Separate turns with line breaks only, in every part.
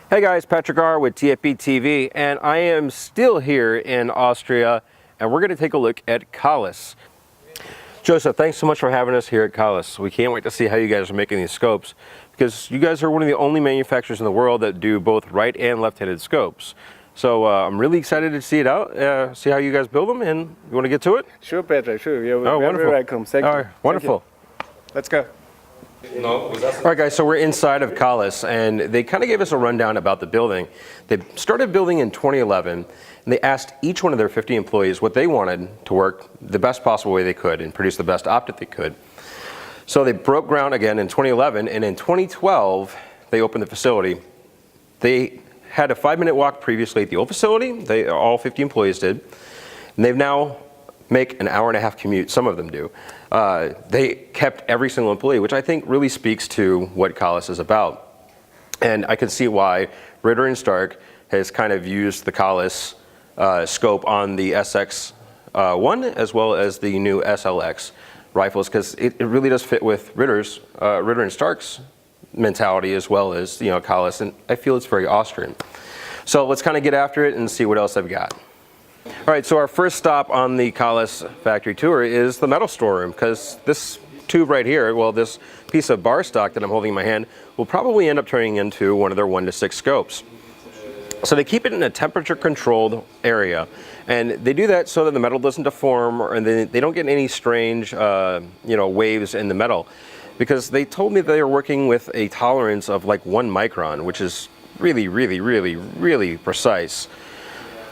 Hey guys, Patrick R. with TFB TV, and I am still here in Austria, and we're going to take a look at Kahles. Joseph, thanks so much for having us here at Kahles. We can't wait to see how you guys are making these scopes, because you guys are one of the only manufacturers in the world that do both right and left-handed scopes. So I'm really excited to see it out, see how you guys build them, and you want to get to it?
Sure, Patrick, sure. You're
wonderful.
very welcome. Thank you.
All right, wonderful.
Thank you. Let's go.
All right, guys, so we're inside of Kahles, and they kind of gave us a rundown about the building. They started building in 2011, and they asked each one of their 50 employees what they wanted to work the best possible way they could and produce the best optic they could. So they broke ground again in 2011, and in 2012, they opened the facility. They had a 5-minute walk previously at the old facility. All 50 employees did, and they've now make an hour-and-a-half commute. Some of them do. They kept every single employee, which I think really speaks to what Kahles is about. And I can see why Ritter and Stark has kind of used the Kahles scope on the SX1 as well as the new SLX rifles, because it really does fit with Ritter and Stark's mentality as well as Kahles, and I feel it's very Austrian. So let's kind of get after it and see what else I've got. All right, so our first stop on the Kahles factory tour is the metal storeroom, because this tube right here, well, this piece of bar stock that I'm holding in my hand, will probably end up turning into one of their 1-to-6 scopes. So they keep it in a temperature-controlled area, and they do that so that the metal doesn't deform, and they don't get any strange, waves in the metal, because they told me they were working with a tolerance of like 1 micron, which is really, really, really, really precise.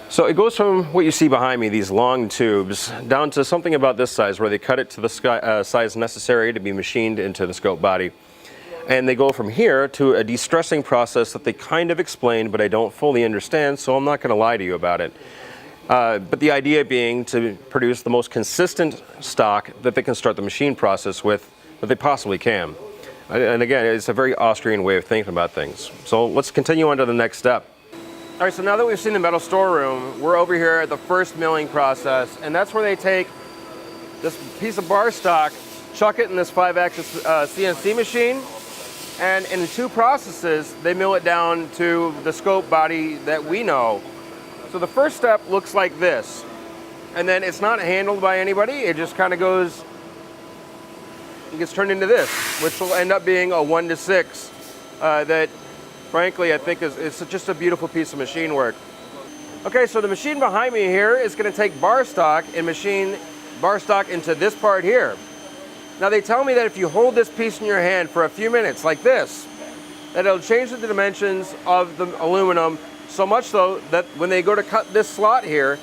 So it goes from what you see behind me, these long tubes, down to something about this size, where they cut it to the size necessary to be machined into the scope body. And they go from here to a de-stressing process that they kind of explained, but I don't fully understand, so I'm not going to lie to you about it. But the idea being to produce the most consistent stock that they can start the machine process with that they possibly can. And again, it's a very Austrian way of thinking about things. So let's continue on to the next step. All right, so now that we've seen the metal storeroom, we're over here at the first milling process, and that's where they take this piece of bar stock, chuck it in this 5-axis CNC machine, and in 2 processes, they mill it down to the scope body that we know. So the first step looks like this, and then it's not handled by anybody, it just kind of goes, it gets turned into this, which will end up being a 1-to-6 that frankly, I think it's just a beautiful piece of machine work. Okay, so the machine behind me here is going to take bar stock and machine bar stock into this part here. Now they tell me that if you hold this piece in your hand for a few minutes like this, that it'll change the dimensions of the aluminum so much so that when they go to cut this slot here,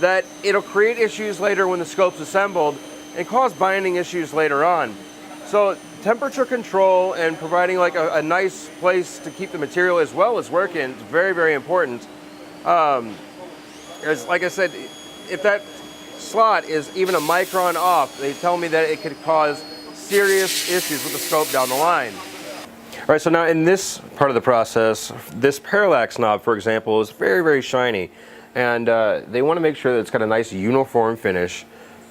that it'll create issues later when the scope's assembled and cause binding issues later on. So temperature control and providing like a nice place to keep the material as well as working is very, very important. Like I said, if that slot is even a micron off, they tell me that it could cause serious issues with the scope down the line. All right, so now in this part of the process, this parallax knob, for example, is very, very shiny, and they want to make sure that it's got a nice uniform finish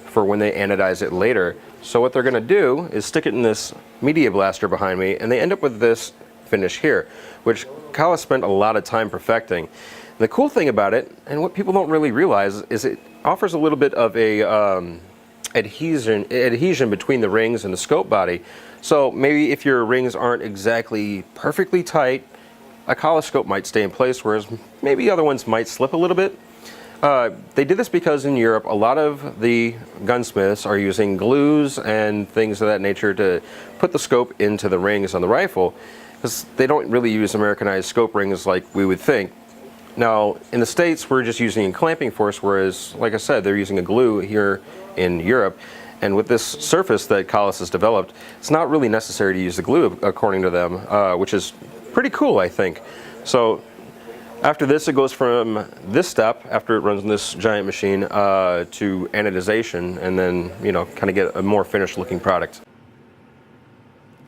for when they anodize it later. So what they're going to do is stick it in this media blaster behind me, and they end up with this finish here, which Kahles spent a lot of time perfecting. And the cool thing about it, and what people don't really realize, is it offers a little bit of a adhesion between the rings and the scope body. So maybe if your rings aren't exactly perfectly tight, a Kahles scope might stay in place, whereas maybe other ones might slip a little bit. They did this because in Europe, a lot of the gunsmiths are using glues and things of that nature to put the scope into the rings on the rifle, because they don't really use Americanized scope rings like we would think. Now, in the States, we're just using a clamping force, whereas, like I said, they're using a glue here in Europe. And with this surface that Kahles has developed, it's not really necessary to use the glue, according to them, which is pretty cool, I think. So after this, it goes from this step, after it runs in this giant machine, to anodization, and then, kind of get a more finished looking product.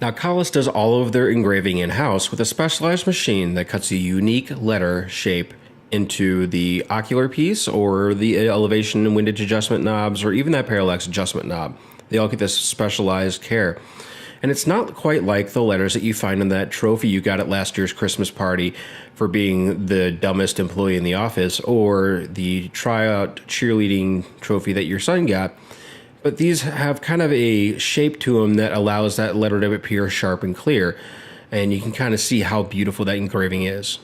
Now, Kahles does all of their engraving in-house with a specialized machine that cuts a unique letter shape into the ocular piece, or the elevation and windage adjustment knobs, or even that parallax adjustment knob. They all get this specialized care. And it's not quite like the letters that you find in that trophy you got at last year's Christmas party for being the dumbest employee in the office, or the tryout cheerleading trophy that your son got. But these have kind of a shape to them that allows that letter to appear sharp and clear. And you can kind of see how beautiful that engraving is.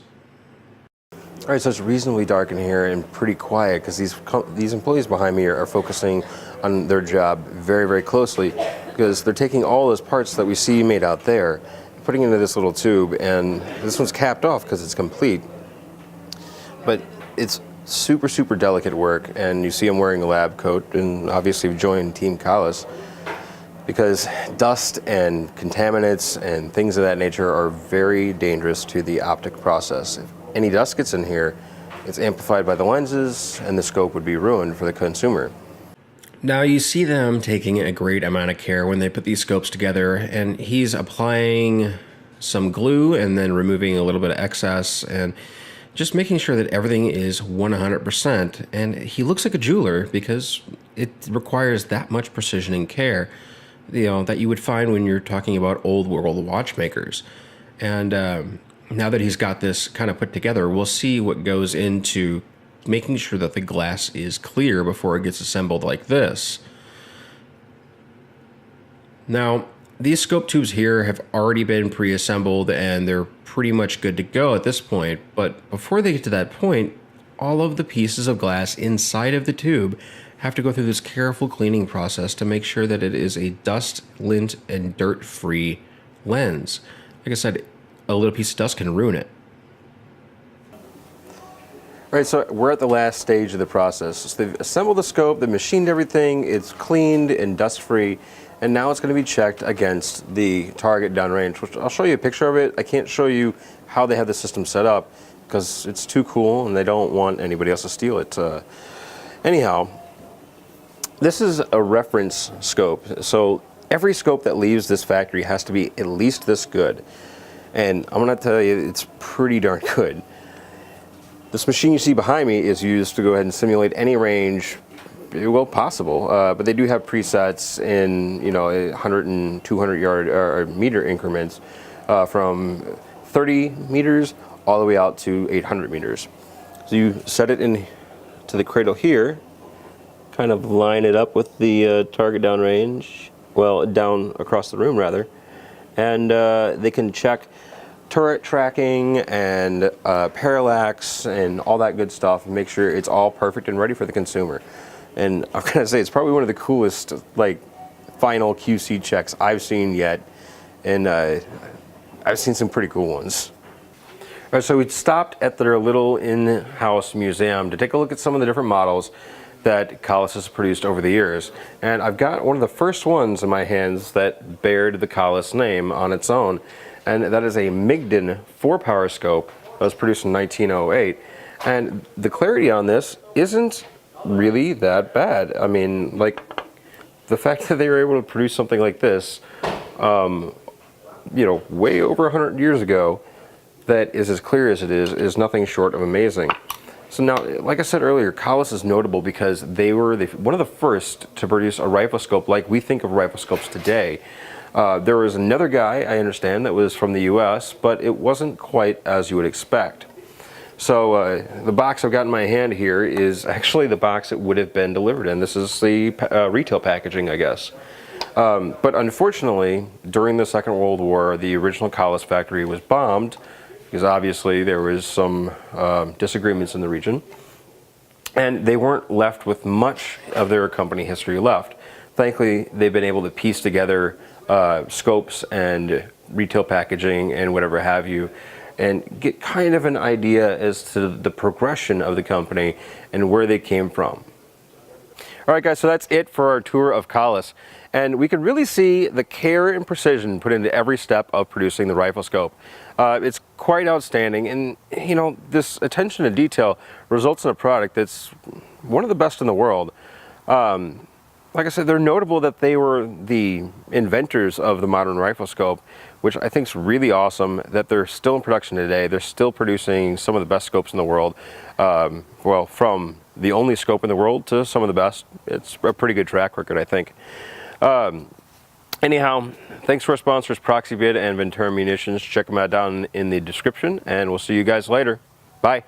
All right, so it's reasonably dark in here and pretty quiet because these employees behind me are focusing on their job very, very closely, because they're taking all those parts that we see made out there, putting into this little tube, and this one's capped off because it's complete. But it's super, super delicate work, and you see them wearing a lab coat, and obviously we've joined Team Kahles, because dust and contaminants and things of that nature are very dangerous to the optic process. If any dust gets in here, it's amplified by the lenses, and the scope would be ruined for the consumer.
Now you see them taking a great amount of care when they put these scopes together, and he's applying some glue and then removing a little bit of excess and just making sure that everything is 100%. And he looks like a jeweler because it requires that much precision and care, that you would find when you're talking about old world watchmakers. And now that he's got this kind of put together, we'll see what goes into making sure that the glass is clear before it gets assembled like this. Now, these scope tubes here have already been pre-assembled and they're pretty much good to go at this point, but before they get to that point, all of the pieces of glass inside of the tube have to go through this careful cleaning process to make sure that it is a dust, lint, and dirt-free lens. Like I said, a little piece of dust can ruin it.
All right, so we're at the last stage of the process. So they've assembled the scope, they've machined everything, it's cleaned and dust-free, and now it's going to be checked against the target downrange, which I'll show you a picture of it. I can't show you how they have the system set up because it's too cool and they don't want anybody else to steal it. Anyhow, this is a reference scope, so every scope that leaves this factory has to be at least this good. And I'm going to tell you, it's pretty darn good. This machine you see behind me is used to go ahead and simulate any range, well, possible. But they do have presets in 100 and 200 yard or meter increments, from 30 meters all the way out to 800 meters. So you set it in to the cradle here, kind of line it up with the target downrange, well, down across the room rather, and they can check turret tracking and parallax and all that good stuff and make sure it's all perfect and ready for the consumer. And I'm gonna say it's probably one of the coolest final QC checks I've seen yet, and I've seen some pretty cool ones. All right, so we stopped at their little in-house museum to take a look at some of the different models that Kahles has produced over the years. And I've got one of the first ones in my hands that bared the Kahles name on its own, and that is a Migden 4-power scope that was produced in 1908. And the clarity on this isn't really that bad. I mean, the fact that they were able to produce something like this, way over 100 years ago, that is as clear as it is nothing short of amazing. So now, like I said earlier, Kahles is notable because they were one of the first to produce a rifle scope like we think of rifle scopes today. There was another guy, I understand, that was from the US, but it wasn't quite as you would expect. So the box I've got in my hand here is actually the box it would have been delivered in. This is the retail packaging, I guess. But unfortunately, during the Second World War, the original Kahles factory was bombed because obviously there was some disagreements in the region, and they weren't left with much of their company history left. Thankfully, they've been able to piece together scopes and retail packaging and whatever have you, and get kind of an idea as to the progression of the company and where they came from. All right, guys, so that's it for our tour of Kahles. And we can really see the care and precision put into every step of producing the rifle scope. It's quite outstanding, and this attention to detail results in a product that's one of the best in the world. Like I said, they're notable that they were the inventors of the modern rifle scope, which I think is really awesome that they're still in production today. They're still producing some of the best scopes in the world. Well, from the only scope in the world to some of the best. It's a pretty good track record, I think. Anyhow, thanks to our sponsors, ProxyBid and Ventura Munitions. Check them out down in the description, and we'll see you guys later. Bye.